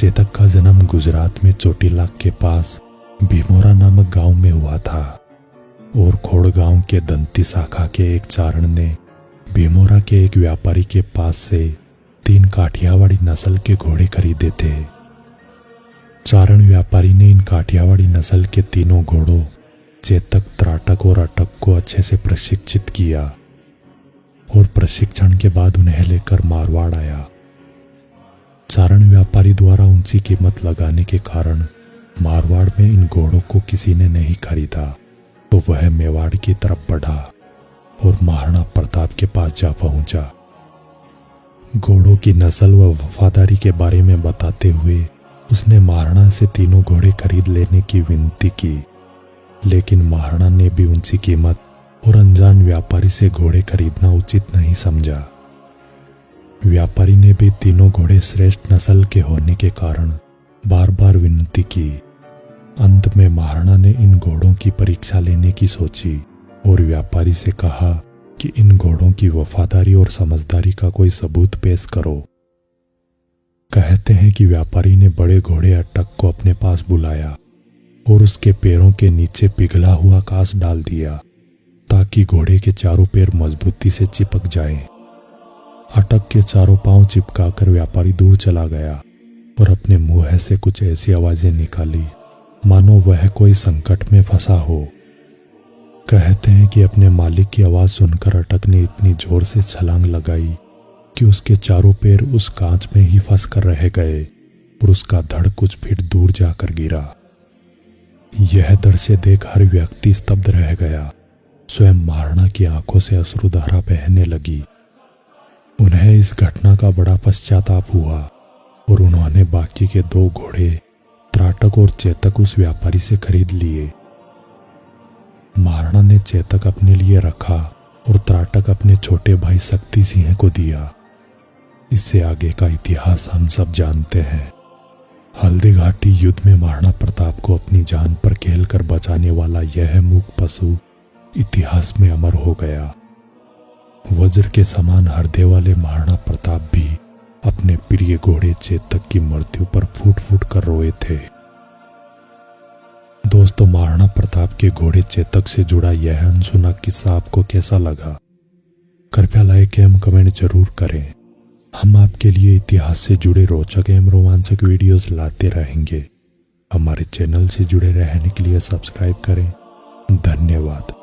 चेतक का जन्म गुजरात में चोटीला के पास भीमोरा नामक गांव में हुआ था और खोड़ गांव के दंती शाखा के एक चारण ने भीमोरा के एक व्यापारी के पास से 3 काठियावाड़ी नस्ल के घोड़े खरीदे थे। चारण व्यापारी ने इन काठियावाड़ी नस्ल के तीनों घोड़ों चेतक, त्राटक और अटक को अच्छे से प्रशिक्षित किया और प्रशिक्षण के बाद उन्हें लेकर मारवाड़ आया। चारण व्यापारी द्वारा ऊंची कीमत लगाने के कारण मारवाड़ में इन घोड़ों को किसी ने नहीं खरीदा, तो वह मेवाड़ की तरफ बढ़ा और महाराणा प्रताप के पास जा पहुंचा। घोड़ों की नस्ल व वफादारी के बारे में बताते हुए उसने महाराणा से तीनों घोड़े खरीद लेने की विनती की, लेकिन महाराणा ने भी ऊंची कीमत और अनजान व्यापारी से घोड़े खरीदना उचित नहीं समझा। व्यापारी ने भी तीनों घोड़े श्रेष्ठ नस्ल के होने के कारण बार बार विनती की। अंत में महाराणा ने इन घोड़ों की परीक्षा लेने की सोची और व्यापारी से कहा कि इन घोड़ों की वफादारी और समझदारी का कोई सबूत पेश करो। कहते हैं कि व्यापारी ने बड़े घोड़े अटक को अपने पास बुलाया और उसके पैरों के नीचे पिघला हुआ कांच डाल दिया ताकि घोड़े के चारों पैर मजबूती से चिपक जाएं। अटक के चारों पांव चिपकाकर व्यापारी दूर चला गया और अपने मुंह से कुछ ऐसी आवाजें निकाली मानो वह कोई संकट में फंसा हो। कहते हैं कि अपने मालिक की आवाज सुनकर अटक ने इतनी जोर से छलांग लगाई कि उसके चारों पैर उस कांच में ही फंस कर रह गए और उसका धड़ कुछ फीट दूर जाकर गिरा। यह दृश्य देख हर व्यक्ति स्तब्ध रह गया। स्वयं महाराणा की आंखों से अश्रुधारा बहने लगी। उन्हें इस घटना का बड़ा पश्चाताप हुआ और उन्होंने बाकी के 2 घोड़े त्राटक और चेतक उस व्यापारी से खरीद लिए। महाराणा ने चेतक अपने लिए रखा और त्राटक अपने छोटे भाई शक्ति सिंह को दिया। इससे आगे का इतिहास हम सब जानते हैं। हल्दी घाटी युद्ध में महाराणा प्रताप को अपनी जान पर खेलकर बचाने वाला यह मूक पशु इतिहास में अमर हो गया। वज्र के समान हृदय वाले महाराणा प्रताप भी अपने प्रिय घोड़े चेतक की मृत्यु पर फूट फूट कर रोए थे। दोस्तों, महाराणा प्रताप के घोड़े चेतक से जुड़ा यह अनसुना किस्सा आपको कैसा लगा? कृपया लाइक एवं कमेंट जरूर करें। हम आपके लिए इतिहास से जुड़े रोचक एवं रोमांचक वीडियोस लाते रहेंगे। हमारे चैनल से जुड़े रहने के लिए सब्सक्राइब करें। धन्यवाद।